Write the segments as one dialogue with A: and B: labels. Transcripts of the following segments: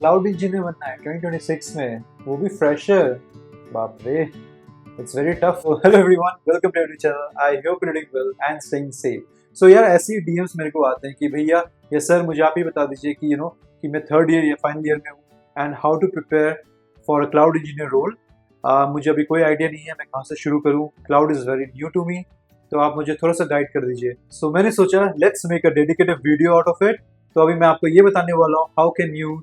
A: Cloud engineer बनना है 2026 में, वो भी फ्रेशर। बाप रे, it's very tough. Hello everyone, welcome to channel. I hope you doing well and staying safe. So यार, ऐसे ही डीएम्स मेरे को आते हैं कि भैया ये सर मुझे आप ही बता दीजिए कि कि मैं थर्ड ईयर या फाइनल ईयर में हूँ and how to prepare for a cloud engineer role. मुझे अभी कोई आइडिया नहीं है मैं कहाँ से शुरू करूँ। Cloud is very new to me, तो आप मुझे थोड़ा सा गाइड कर दीजिए। सो मैंने सोचा let's make a dedicated video out of it. तो अभी मैं आपको ये बताने वाला हूँ how can you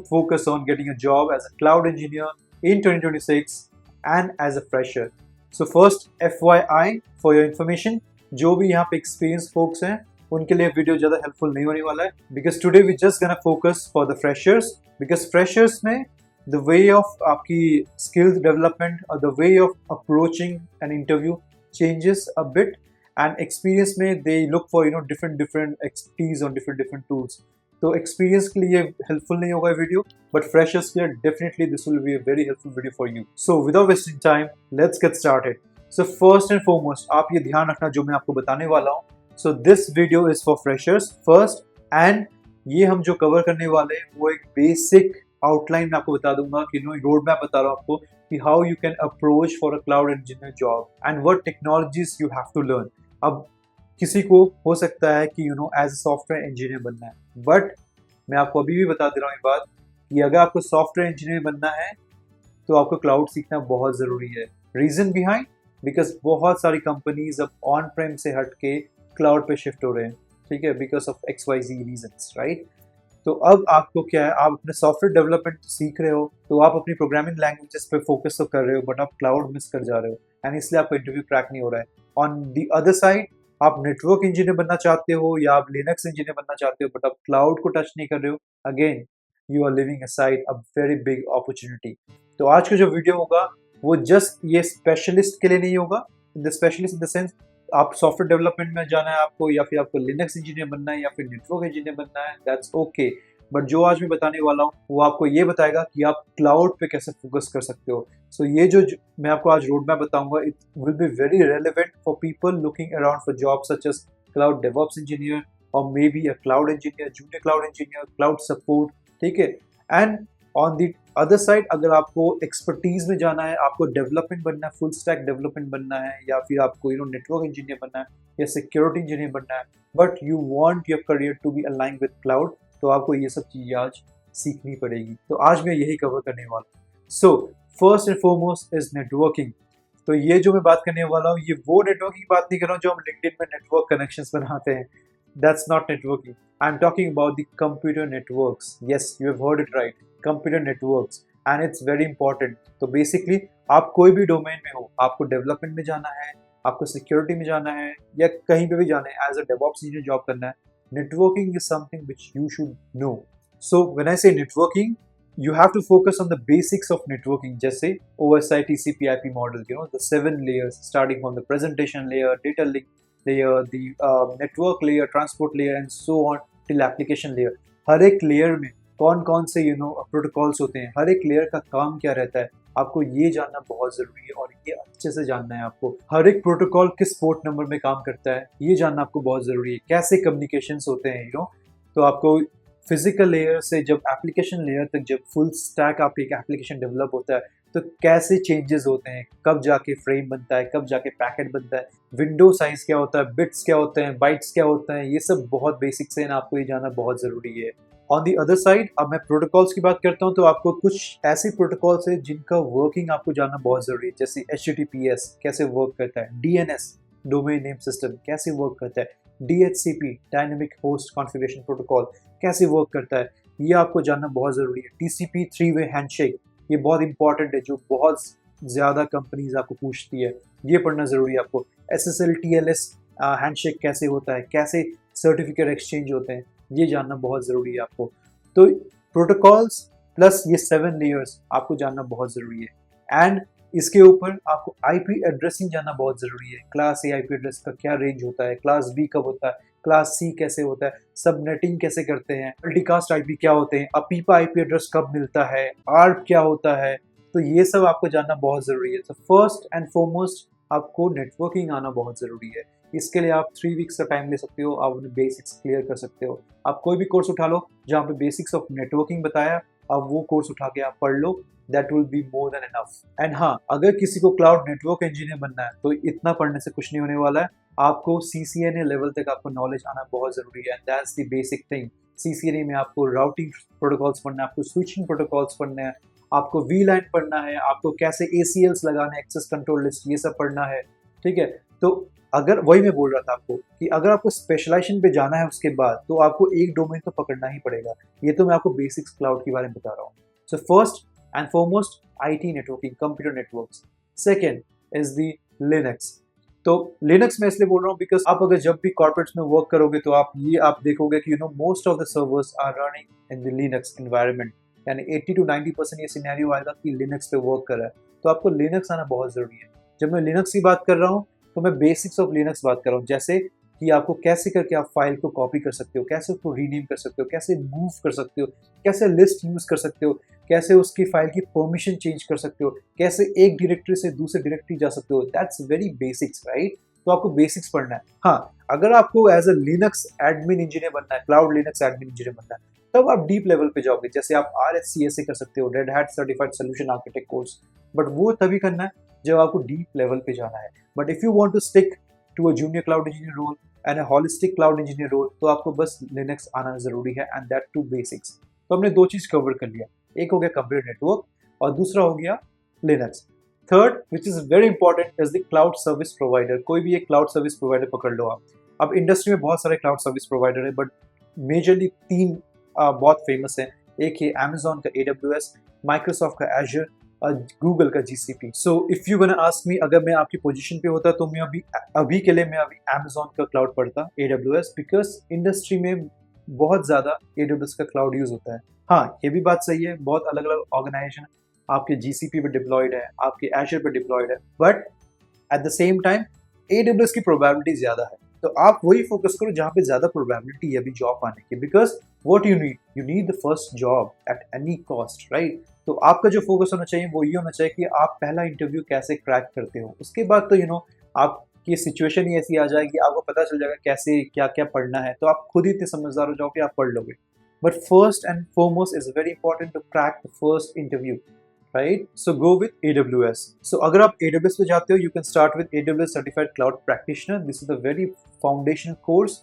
A: focus on getting a job as a cloud engineer in 2026 and as a fresher. So first FYI for your information, जो भी यहाँ पे एक्सपीरियंस फोक्स हैं उनके लिए वीडियो ज़्यादा हेल्पफुल नहीं होने वाला है, because today we just gonna focus for the freshers. Because freshers में द वे ऑफ आपकी स्किल्स डेवलपमेंट और the way of approaching an interview changes a bit, and experience में they look for different expertise on different tools. तो experience के लिए helpful नहीं होगा video, but freshers के लिए definitely this will be a very helpful video for you. So without wasting time, let's get started. So first and foremost, आप ये ध्यान रखना जो मैं आपको बताने वाला हूँ. So this video is for freshers first, and ये हम जो कवर करने वाले हैं वो एक बेसिक आउटलाइन में आपको बता दूंगा कि रोड मैप बता रहा हूँ आपको कि how you can approach for a cloud engineer job and what technologies you have to learn. अब किसी को हो सकता है कि एज अ सॉफ्टवेयर इंजीनियर बनना है, बट मैं आपको अभी भी बता दे रहा हूँ ये बात कि अगर आपको सॉफ्टवेयर इंजीनियर बनना है तो आपको क्लाउड सीखना बहुत ज़रूरी है। रीज़न बिहाइंड, बिकॉज बहुत सारी कंपनीज अब ऑन प्रेम से हट के क्लाउड पे शिफ्ट हो रहे हैं, ठीक है, because of XYZ reasons, right. तो अब आपको क्या है, आप अपने सॉफ्टवेयर डेवलपमेंट सीख रहे हो तो आप अपनी प्रोग्रामिंग लैंग्वेजेस पे फोकस तो कर रहे हो, बट आप क्लाउड मिस कर जा रहे हो एंड इसलिए आपका इंटरव्यू क्रैक नहीं हो रहा है। ऑन दी अदर साइड, आप नेटवर्क इंजीनियर बनना चाहते हो या आप लिनक्स इंजीनियर बनना चाहते हो, बट आप क्लाउड को टच नहीं कर रहे हो, again you are leaving aside a very big opportunity. तो आज का जो वीडियो होगा वो जस्ट ये स्पेशलिस्ट के लिए नहीं होगा। The specialist in the sense आप सॉफ्टवेयर डेवलपमेंट में जाना है आपको, या फिर आपको लिनक्स इंजीनियर बनना है, या फिर नेटवर्क इंजीनियर बनना है, दैट्स ओके। बट जो आज मैं बताने वाला हूँ वो आपको ये बताएगा कि आप क्लाउड पे कैसे फोकस कर सकते हो। सो ये जो मैं आपको आज रोड मैप बताऊंगा, it will be very relevant for people looking around for job such as cloud DevOps engineer और maybe a cloud engineer, junior cloud engineer, cloud support, ठीक है। And on the other side, अगर आपको expertise में जाना है, आपको development बनना है, फुल स्टैक डेवलपमेंट बनना है, या फिर आपको नेटवर्क इंजीनियर बनना है या सिक्योरिटी इंजीनियर बनना है, but you want your career to be align with cloud, तो आपको ये सब चीज़ें आज सीखनी पड़ेगी। तो आज मैं यही कवर करने वाला हूँ। So first and foremost is networking. तो ये जो मैं बात करने वाला हूँ ये वो नेटवर्किंग की बात नहीं कर रहा हूँ जो हम लिंक्डइन में नेटवर्क कनेक्शंस बनाते हैं, that's not networking. I am talking about the computer networks. Yes, you have heard it right, computer networks, and it's very important. तो बेसिकली आप कोई भी डोमेन में हो, आपको डेवलपमेंट में जाना है, आपको सिक्योरिटी में जाना है, या कहीं पे भी जाना है, as a DevOps engineer job करना है, networking is something which you should know. So when I say networking, you have to focus on the basics of networking, जैसे OSI TCP/IP model, the 7 layers starting from the presentation layer, data link layer, the network layer, transport layer, and so on till application layer. हर एक layer में कौन कौन से protocols होते हैं, हर एक layer का काम क्या रहता है, आपको ये जानना बहुत ज़रूरी है और ये अच्छे से जानना है। आपको हर एक प्रोटोकॉल किस पोर्ट नंबर में काम करता है ये जानना आपको बहुत ज़रूरी है। कैसे कम्युनिकेशंस होते हैं तो आपको फिजिकल लेयर से जब एप्लीकेशन लेयर तक, जब फुल स्टैक आपकी एक एप्लीकेशन डेवलप होता है तो कैसे चेंजेस होते हैं, कब जाके फ्रेम बनता है, कब जाके पैकेट बनता है, विंडो साइज क्या होता है, बिट्स क्या होते हैं, बाइट्स क्या होता है, ये सब बहुत बेसिक्स हैं, आपको ये जानना बहुत ज़रूरी है। ऑन दी अदर साइड, अब मैं प्रोटोकॉल्स की बात करता हूँ तो आपको कुछ ऐसे प्रोटोकॉल्स है जिनका वर्किंग आपको जानना बहुत ज़रूरी है, जैसे HTTPS कैसे वर्क करता है, DNS डोमेन नेम सिस्टम कैसे वर्क करता है, DHCP dynamic host configuration protocol कैसे वर्क करता है, ये आपको जानना बहुत ज़रूरी है। TCP थ्री वे हैंडशेक, ये बहुत इंपॉर्टेंट है, जो बहुत ज़्यादा कंपनीज आपको पूछती है, ये पढ़ना ज़रूरी है आपको। SSL TLS हैंडशेक कैसे होता है, कैसे सर्टिफिकेट एक्सचेंज होते हैं, ये जानना बहुत ज़रूरी है आपको। तो प्रोटोकॉल्स प्लस ये 7 लेयर्स आपको जानना बहुत ज़रूरी है। एंड इसके ऊपर आपको IP एड्रेसिंग जानना बहुत ज़रूरी है। क्लास A IP एड्रेस का क्या रेंज होता है, क्लास B कब होता है, क्लास C कैसे होता है, सबनेटिंग कैसे करते हैं, मल्टीकास्ट IP क्या होते हैं, अपीपा IP एड्रेस कब मिलता है, ARP क्या होता है, तो ये सब आपको जानना बहुत ज़रूरी है। तो फर्स्ट एंड फॉरमोस्ट आपको नेटवर्किंग आना बहुत ज़रूरी है। इसके लिए आप 3 वीक्स का टाइम ले सकते हो, आप अपने बेसिक्स क्लियर कर सकते हो। आप कोई भी कोर्स उठा लो जहाँ पे बेसिक्स ऑफ नेटवर्किंग बताया अब वो कोर्स उठा के आप पढ़ लो, that will be more than enough. And हाँ, अगर किसी को क्लाउड नेटवर्क इंजीनियर बनना है तो इतना पढ़ने से कुछ नहीं होने वाला है। आपको CCNA लेवल तक आपको नॉलेज आना बहुत जरूरी है, that's the basic thing. CCNA में आपको राउटिंग प्रोटोकॉल्स पढ़ना है, आपको स्विचिंग प्रोटोकॉल्स पढ़ना है, आपको VLAN पढ़ना है, आपको कैसे ACLs लगाना है, एक्सेस कंट्रोल लिस्ट, ये सब पढ़ना है, ठीक है। तो अगर वही मैं बोल रहा था आपको कि अगर आपको स्पेशलाइजेशन पे जाना है उसके बाद, तो आपको एक डोमेन तो पकड़ना ही पड़ेगा। ये तो मैं आपको बेसिक्स क्लाउड के बारे में बता रहा हूँ। So first and foremost IT networking, computer networks. Second is the Linux. तो लिनक्स मैं इसलिए बोल रहा हूँ बिकॉज आप अगर जब भी कॉर्पोरेट्स में वर्क करोगे तो आप देखोगे कि most of the servers are running in the Linux environment, यानी 80 to 90% ये सिनेरियो आएगा कि लिनक्स पे वर्क कर रहा है। तो आपको लिनक्स आना बहुत जरूरी है। जब मैं लिनक्स की बात कर रहा हूँ तो मैं बेसिक्स ऑफ लिनक्स बात कर रहा हूँ, जैसे कि आपको कैसे करके आप फाइल को कॉपी कर सकते हो, कैसे उसको रीनेम कर सकते हो, कैसे मूव कर सकते हो, कैसे लिस्ट यूज कर सकते हो, कैसे उसकी फाइल की परमिशन चेंज कर सकते हो, कैसे एक डायरेक्टरी से दूसरे डायरेक्टरी जा सकते हो। That's very basics, right. तो आपको बेसिक्स पढ़ना है। हाँ, अगर आपको as a Linux admin engineer बनना है, क्लाउड लिनक्स एडमिन इंजीनियर बनना है, तब आप डीप लेवल पे जाओगे। जैसे आप RSCSA कर सकते हो, red hat certified solution architect course, but वो तभी करना है जब आपको डीप लेवल पे जाना है। But if you want to stick to a junior cloud engineer role and a holistic cloud engineer role, तो आपको बस लिनक्स आना जरूरी है, एंड दैट टू बेसिक्स। तो हमने दो चीज कवर कर लिया, एक हो गया कंप्यूटर नेटवर्क और दूसरा हो गया Linux. Third which is very important is the cloud service provider. कोई भी एक क्लाउड सर्विस प्रोवाइडर पकड़ लो आप। अब इंडस्ट्री में बहुत सारे क्लाउड सर्विस प्रोवाइडर है, बट मेजरली तीन बहुत फेमस है। एक है Amazon का AWS, माइक्रोसॉफ्ट का Azure और गूगल का GCP। So if you gonna ask me, अगर मैं आपकी पोजीशन पे होता तो मैं अभी के लिए मैं Amazon का क्लाउड पढ़ता, AWS, बिकॉज इंडस्ट्री में बहुत ज़्यादा AWS का क्लाउड यूज होता है। हाँ, ये भी बात सही है, बहुत अलग अलग ऑर्गेनाइजेशन आपके GCP पे डिप्लॉयड है, आपके Azure पे डिप्लॉयड है, but at the same time AWS की प्रोबेबिलिटी ज़्यादा है। तो आप वही फोकस करो जहाँ पे ज़्यादा प्रोबेबिलिटी है अभी जॉब आने की, because what you need the first job at any cost, right. तो आपका जो फोकस होना चाहिए वो ये होना चाहिए कि आप पहला इंटरव्यू कैसे क्रैक करते हो। उसके बाद तो आपकी सिचुएशन ही ऐसी आ जाएगी, आपको पता चल जाएगा कैसे क्या क्या पढ़ना है, तो आप खुद ही इतने समझदार हो जाओगे, आप पढ़ लोगे। But first and foremost is very important to crack the first interview, right? So go with AWS. So अगर आप AWS पे जाते हो, you can start with AWS Certified Cloud Practitioner. This is the very foundational course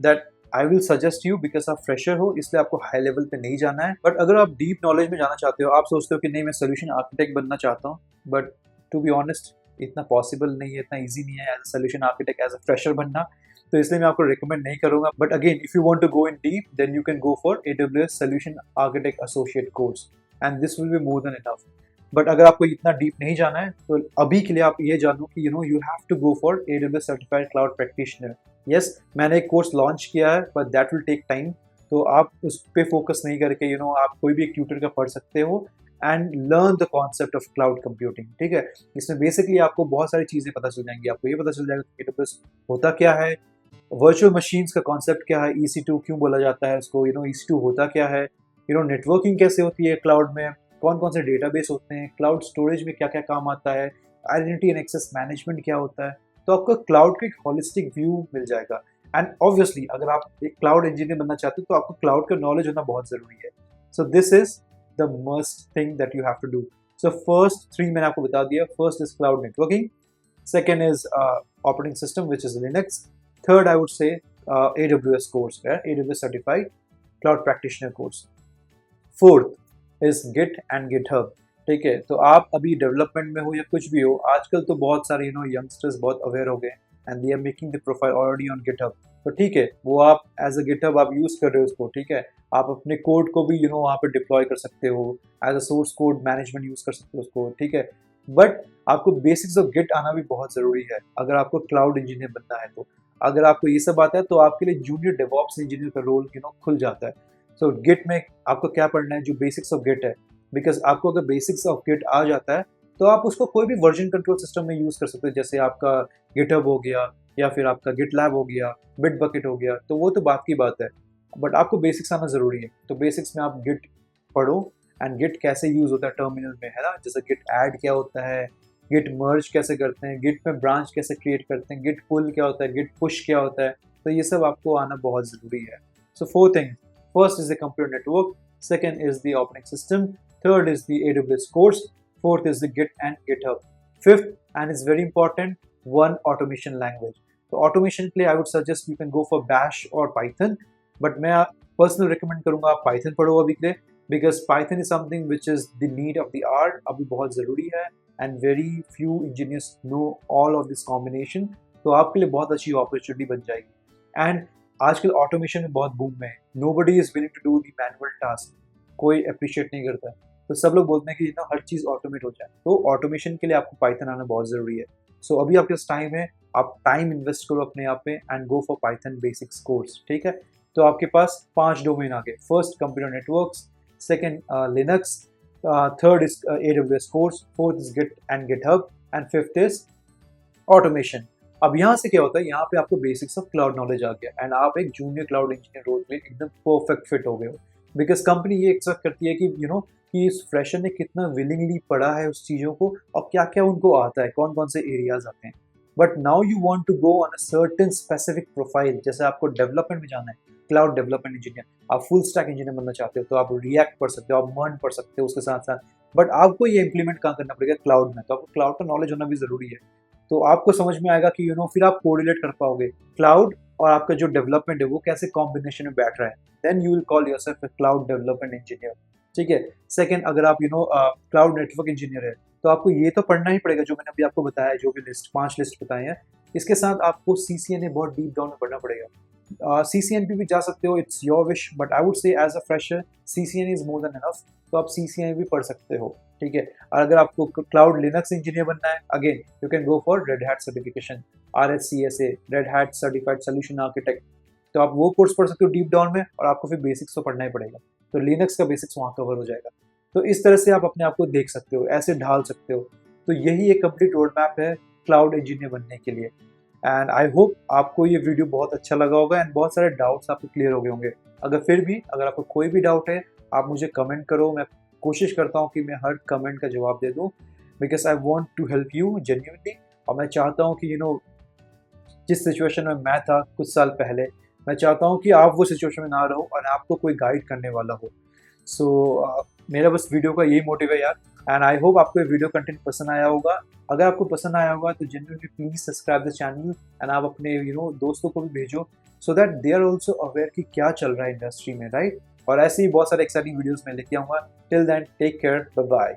A: that I will suggest you because आप fresher हो, इसलिए आपको high level पे नहीं जाना है। बट अगर आप डीप नॉलेज में जाना चाहते हो, आप सोचते हो कि नहीं मैं सोल्यूशन आर्किटेक्ट बनना चाहता हूँ, बट टू बी ऑनेस्ट इतना पॉसिबल नहीं है, इतना ईजी नहीं है as a solution architect, as a fresher बनना। तो इसलिए मैं आपको रिकमेंड नहीं करूंगा। But again if you want to go in deep, then you can go for AWS Solution Architect Associate course, and this will be more than enough. But अगर आपको इतना डीप नहीं जाना है तो अभी के लिए आप ये जानो कि you have to go for AWS certified cloud practitioner. Yes, मैंने एक कोर्स लॉन्च किया है, but that will take time. तो आप उस पर फोकस नहीं करके आप कोई भी एक ट्यूटर का पढ़ सकते हो and learn the concept of cloud computing, ठीक है। इसमें बेसिकली आपको बहुत सारी चीज़ें पता चल जाएंगी। आपको ये पता चल जाएगा कि AWS होता क्या है, वर्चुअल मशीन्स का कॉन्सेप्ट क्या है, EC2 क्यों बोला जाता है उसको, EC2 होता क्या है, नेटवर्किंग कैसे होती है क्लाउड में, कौन कौन से डेटाबेस होते हैं, क्लाउड स्टोरेज में क्या क्या काम आता है, आइडेंटिटी एंड एक्सेस मैनेजमेंट क्या होता है। तो आपको क्लाउड का एक होलिस्टिक व्यू मिल जाएगा। एंड ऑब्वियसली अगर आप एक क्लाउड इंजीनियर बनना चाहते हो तो आपको क्लाउड का नॉलेज होना बहुत ज़रूरी है। So this is the must thing that you have to do. So first three मैंने आपको बता दिया। First is cloud networking, second is operating system which is Linux, third I would say AWS course, AWS certified cloud practitioner course, fourth is Git and GitHub, ठीक है। तो आप अभी development में हो या कुछ भी हो, आजकल तो बहुत सारे यंगस्टर्स बहुत अवेयर हो गए and they are making the profile already on GitHub. तो ठीक है, वो आप एज अ गिटहब आप यूज कर रहे हो उसको, ठीक है। आप अपने कोड को भी वहाँ पे डिप्लॉय कर सकते हो, as a source code management use कर सकते हो उसको, ठीक है। बट आपको बेसिक्स ऑफ गिट आना भी बहुत जरूरी है अगर आपको क्लाउड इंजीनियर बनना है। तो अगर आपको ये सब आता है तो आपके लिए जूनियर डेवऑप्स इंजीनियर का रोल खुल जाता है। सो गिट में आपको क्या पढ़ना है, जो बेसिक्स ऑफ गिट है, बिकॉज आपको अगर बेसिक्स ऑफ गिट आ जाता है तो आप उसको कोई भी वर्जन कंट्रोल सिस्टम में यूज कर सकते हो, जैसे आपका गिटहब हो गया या फिर आपका गिटलैब हो गया, बिटबकेट हो गया, तो वो तो बात की बात है। बट आपको बेसिक्स आना जरूरी है। तो बेसिक्स में आप गिट पढ़ो एंड गिट कैसे यूज होता है टर्मिनल में, है ना, जैसे गिट ऐड क्या होता है, गिट मर्ज कैसे करते हैं, गिट में ब्रांच कैसे क्रिएट करते हैं, गिट पुल क्या होता है, गिट पुश क्या होता है। तो ये सब आपको आना बहुत जरूरी है। So four thing, first is the computer network, second is the operating system, third is the AWS course, fourth is the Git and GitHub, fifth and it's very important, one automation language. तो automation के लिए I would suggest you can go for Bash or Python, but मैं personal recommend करूँगा आप Python पढ़ो अभी के लिए, because Python is something which is the need of the hour, अभी बहुत ज़रूरी है and very few engineers know all of this combination, तो आपके लिए बहुत अच्छी opportunity बन जाएगी. And आजकल ऑटोमेशन में बहुत बूम में है, nobody is willing to do the manual task, कोई अप्रिशिएट नहीं करता है, तो सब लोग बोलते हैं कि हर चीज़ ऑटोमेट हो जाए, तो ऑटोमेशन के लिए आपको पाइथन आना बहुत ज़रूरी है. सो अभी आपके पास टाइम है, आप टाइम इन्वेस्ट करो अपने आप पे and go for Python basics course. ठीक है, तो आपके पास 5 डोमेन आ गए. First computer networks, second Linux, third is AWS course, fourth is Git and GitHub and fifth is automation. अब यहाँ से क्या होता है, यहाँ पे आपको बेसिक्स ऑफ क्लाउड नॉलेज आ गया एंड आप एक जूनियर क्लाउड इंजीनियर रोल में एकदम परफेक्ट फिट हो गए हो, बिकॉज कंपनी ये एक्सपेक्ट करती है कि कि इस फ्रेशर ने कितना विलिंगली पढ़ा है उस चीज़ों को और क्या क्या उनको आता है, कौन कौन से एरियाज आते हैं. But now you want to go on a certain specific profile, जैसे आपको डेवलपमेंट में जाना है, क्लाउड डेवलपमेंट इंजीनियर, आप फुल स्टैक इंजीनियर बनना चाहते हो तो आप रिएक्ट पढ़ सकते हो, आप मर्न पढ़ सकते हो उसके साथ साथ, बट आपको ये इंप्लीमेंट कहाँ करना पड़ेगा, क्लाउड में. तो आपको क्लाउड का नॉलेज होना भी ज़रूरी है, तो आपको समझ में आएगा कि फिर आप कोरिलेट कर पाओगे क्लाउड और आपका जो डेवलपमेंट है वो कैसे कॉम्बिनेशन में बैठ रहा है. Then you will call yourself a cloud development engineer. ठीक है. सेकंड, अगर आप क्लाउड नेटवर्क इंजीनियर है तो आपको ये तो पढ़ना ही पड़ेगा जो मैंने अभी आपको बताया, जो भी 5 लिस्ट बताए हैं. इसके साथ आपको CCNA बहुत डीप डाउन में पढ़ना पड़ेगा. CCNP भी जा सकते हो, it's your wish, but I would say as a fresher CCNA is more than enough, तो आप CCNA भी पढ़ सकते हो. ठीक है. और अगर आपको क्लाउड लिनक्स इंजीनियर बनना है, again you can go for red hat certification, RSCSA, red hat certified solution architect, तो आप वो कोर्स पढ़ सकते हो डीप डाउन में, और आपको फिर बेसिक्स तो पढ़ना ही पड़ेगा, तो लिनक्स का बेसिक्स वहाँ कवर हो जाएगा. तो इस तरह से आप अपने आप को देख सकते हो, ऐसे ढाल सकते हो. तो यही एक कंप्लीट रोड मैप है क्लाउड इंजीनियर बनने के लिए. एंड आई होप आपको ये वीडियो बहुत अच्छा लगा होगा एंड बहुत सारे डाउट्स आपके क्लियर हो गए होंगे. अगर आपको कोई भी डाउट है, आप मुझे कमेंट करो, मैं कोशिश करता हूँ कि मैं हर कमेंट का जवाब दे दूँ, because I want to help you genuinely. और मैं चाहता हूँ कि जिस सिचुएशन में मैं था कुछ साल पहले, मैं चाहता हूँ कि आप वो सिचुएशन में ना रहो और आपको कोई गाइड करने वाला हो. सो मेरा बस वीडियो का यही मोटिव है यार, एंड आई होप आपको ये वीडियो कंटेंट पसंद आया होगा. अगर आपको पसंद आया होगा तो genuinely please subscribe the channel and आप अपने दोस्तों को भी भेजो, so that they are also aware कि क्या चल रहा है इंडस्ट्री में, राइट. और ऐसे ही बहुत सारे एक्साइटिंग वीडियोस मैं लेके आऊँगा. Till then take care, bye bye.